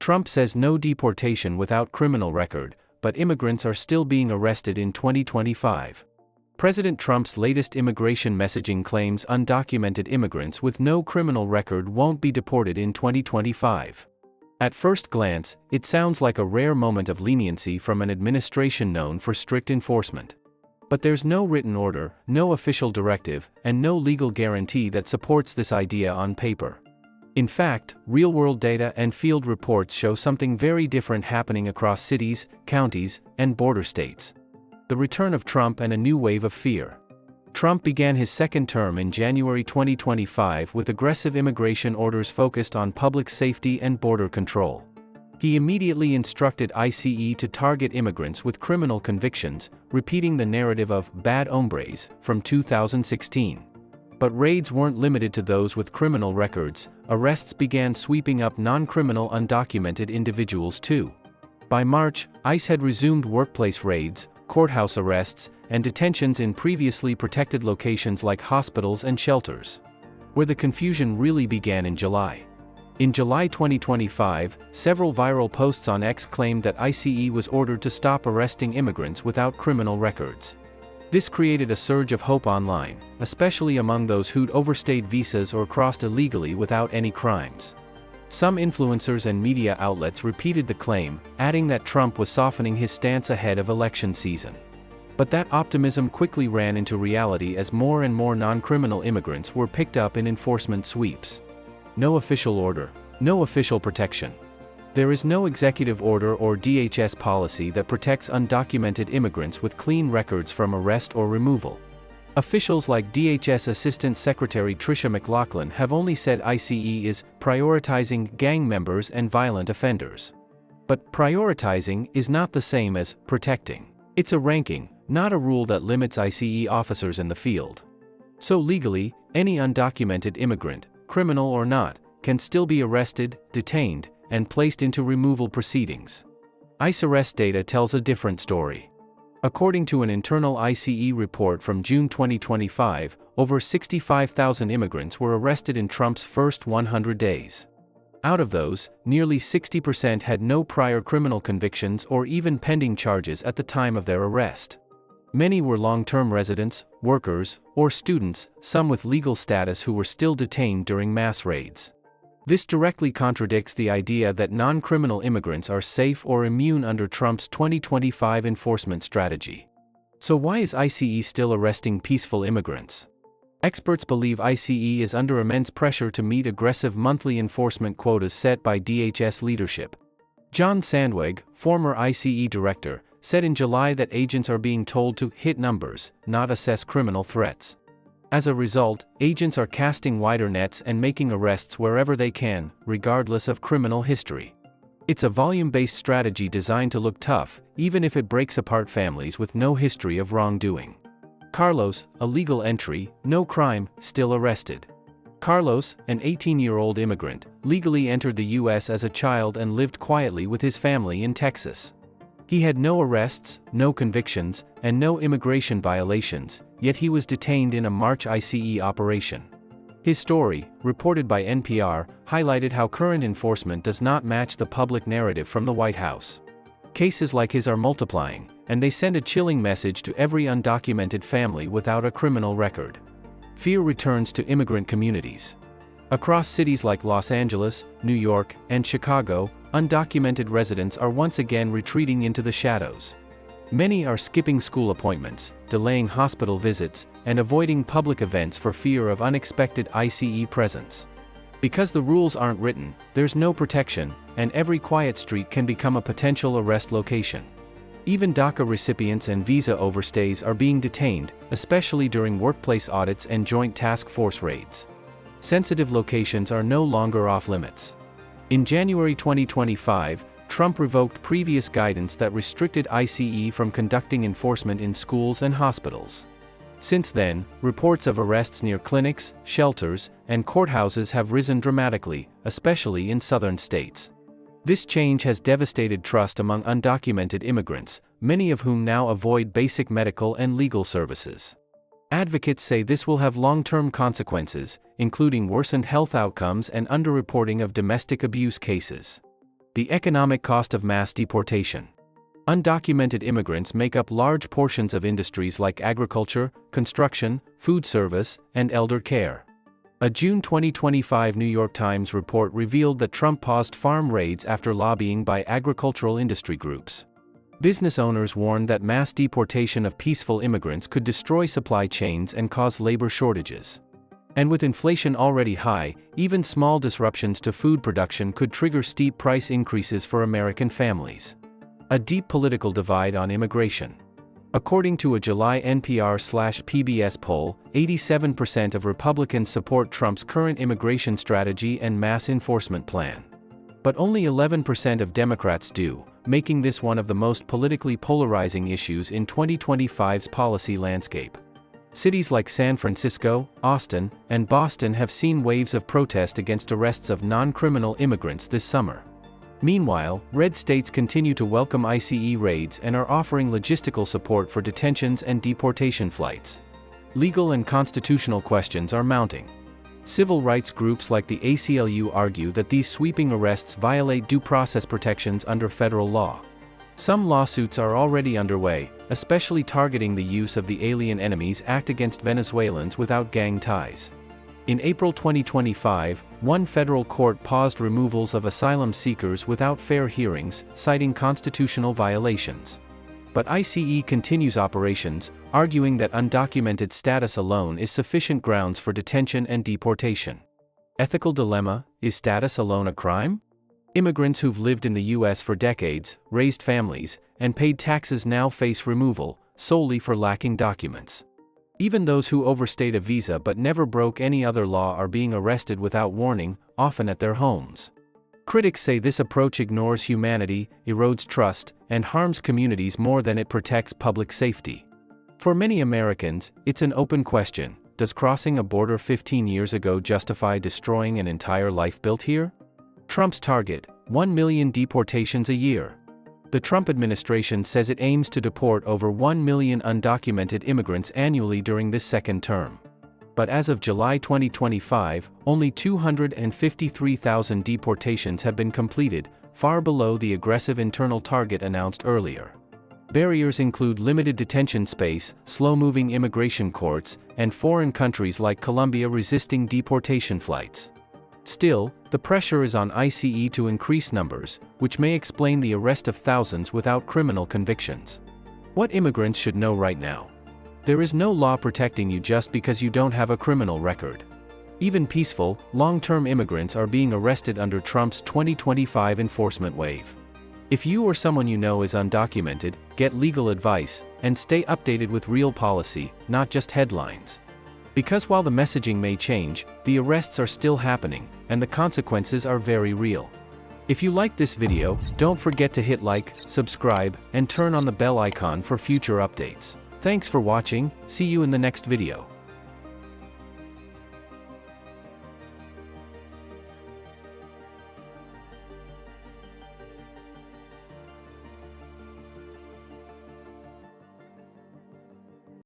Trump says no deportation without criminal record, but immigrants are still being arrested in 2025. President Trump's latest immigration messaging claims undocumented immigrants with no criminal record won't be deported in 2025. At first glance, it sounds like a rare moment of leniency from an administration known for strict enforcement. But there's no written order, no official directive, and no legal guarantee that supports this idea on paper. In fact, real-world data and field reports show something very different happening across cities, counties, and border states. The return of Trump and a new wave of fear. Trump began his second term in January 2025 with aggressive immigration orders focused on public safety and border control. He immediately instructed ICE to target immigrants with criminal convictions, repeating the narrative of bad hombres from 2016. But raids weren't limited to those with criminal records. Arrests began sweeping up non-criminal undocumented individuals too. By March, ICE had resumed workplace raids, courthouse arrests, and detentions in previously protected locations like hospitals and shelters. Where the confusion really began in July. In July 2025, several viral posts on X claimed that ICE was ordered to stop arresting immigrants without criminal records. This created a surge of hope online, especially among those who'd overstayed visas or crossed illegally without any crimes. Some influencers and media outlets repeated the claim, adding that Trump was softening his stance ahead of election season. But that optimism quickly ran into reality as more and more non-criminal immigrants were picked up in enforcement sweeps. No official order, no official protection. There is no executive order or DHS policy that protects undocumented immigrants with clean records from arrest or removal. Officials like DHS Assistant Secretary Tricia McLaughlin have only said ICE is prioritizing gang members and violent offenders. But prioritizing is not the same as protecting. It's a ranking, not a rule that limits ICE officers in the field. So legally, any undocumented immigrant, criminal or not, can still be arrested, detained, and placed into removal proceedings. ICE arrest data tells a different story. According to an internal ICE report from June 2025, over 65,000 immigrants were arrested in Trump's first 100 days. Out of those, nearly 60% had no prior criminal convictions or even pending charges at the time of their arrest. Many were long-term residents, workers, or students, some with legal status who were still detained during mass raids. This directly contradicts the idea that non-criminal immigrants are safe or immune under Trump's 2025 enforcement strategy. So why is ICE still arresting peaceful immigrants? Experts believe ICE is under immense pressure to meet aggressive monthly enforcement quotas set by DHS leadership. John Sandweg, former ICE director, said in July that agents are being told to hit numbers, not assess criminal threats. As a result, agents are casting wider nets and making arrests wherever they can, regardless of criminal history. It's a volume-based strategy designed to look tough, even if it breaks apart families with no history of wrongdoing. Carlos, a legal entry, no crime, still arrested. Carlos, an 18-year-old immigrant, legally entered the U.S. as a child and lived quietly with his family in Texas. He had no arrests, no convictions, and no immigration violations, yet he was detained in a March ICE operation. His story, reported by NPR, highlighted how current enforcement does not match the public narrative from the White House. Cases like his are multiplying, and they send a chilling message to every undocumented family without a criminal record. Fear returns to immigrant communities. Across cities like Los Angeles, New York, and Chicago, undocumented residents are once again retreating into the shadows. Many are skipping school appointments, delaying hospital visits, and avoiding public events for fear of unexpected ICE presence. Because the rules aren't written, there's no protection, and every quiet street can become a potential arrest location. Even DACA recipients and visa overstays are being detained, especially during workplace audits and joint task force raids. Sensitive locations are no longer off-limits. In January 2025, Trump revoked previous guidance that restricted ICE from conducting enforcement in schools and hospitals. Since then, reports of arrests near clinics, shelters, and courthouses have risen dramatically, especially in southern states. This change has devastated trust among undocumented immigrants, many of whom now avoid basic medical and legal services. Advocates say this will have long-term consequences, including worsened health outcomes and underreporting of domestic abuse cases. The economic cost of mass deportation. Undocumented immigrants make up large portions of industries like agriculture, construction, food service, and elder care. A June 2025 New York Times report revealed that Trump paused farm raids after lobbying by agricultural industry groups. Business owners warned that mass deportation of peaceful immigrants could destroy supply chains and cause labor shortages. And with inflation already high, even small disruptions to food production could trigger steep price increases for American families. A deep political divide on immigration. According to a July NPR/PBS poll, 87% of Republicans support Trump's current immigration strategy and mass enforcement plan. But only 11% of Democrats do, making this one of the most politically polarizing issues in 2025's policy landscape. Cities like San Francisco, Austin, and Boston have seen waves of protest against arrests of non-criminal immigrants this summer. Meanwhile, red states continue to welcome ICE raids and are offering logistical support for detentions and deportation flights. Legal and constitutional questions are mounting. Civil rights groups like the ACLU argue that these sweeping arrests violate due process protections under federal law. Some lawsuits are already underway, especially targeting the use of the Alien Enemies Act against Venezuelans without gang ties. In April 2025, one federal court paused removals of asylum seekers without fair hearings, citing constitutional violations. But ICE continues operations, arguing that undocumented status alone is sufficient grounds for detention and deportation. Ethical dilemma: is status alone a crime? Immigrants who've lived in the U.S. for decades, raised families, and paid taxes now face removal, solely for lacking documents. Even those who overstayed a visa but never broke any other law are being arrested without warning, often at their homes. Critics say this approach ignores humanity, erodes trust, and harms communities more than it protects public safety. For many Americans, it's an open question: does crossing a border 15 years ago justify destroying an entire life built here? Trump's target: 1 million deportations a year. The Trump administration says it aims to deport over 1 million undocumented immigrants annually during this second term. But as of July 2025, only 253,000 deportations have been completed, far below the aggressive internal target announced earlier. Barriers include limited detention space, slow-moving immigration courts, and foreign countries like Colombia resisting deportation flights. Still, the pressure is on ICE to increase numbers, which may explain the arrest of thousands without criminal convictions. What immigrants should know right now: there is no law protecting you just because you don't have a criminal record. Even peaceful, long-term immigrants are being arrested under Trump's 2025 enforcement wave. If you or someone you know is undocumented, get legal advice, and stay updated with real policy, not just headlines. Because while the messaging may change, the arrests are still happening, and the consequences are very real. If you like this video, don't forget to hit like, subscribe, and turn on the bell icon for future updates. Thanks for watching, see you in the next video.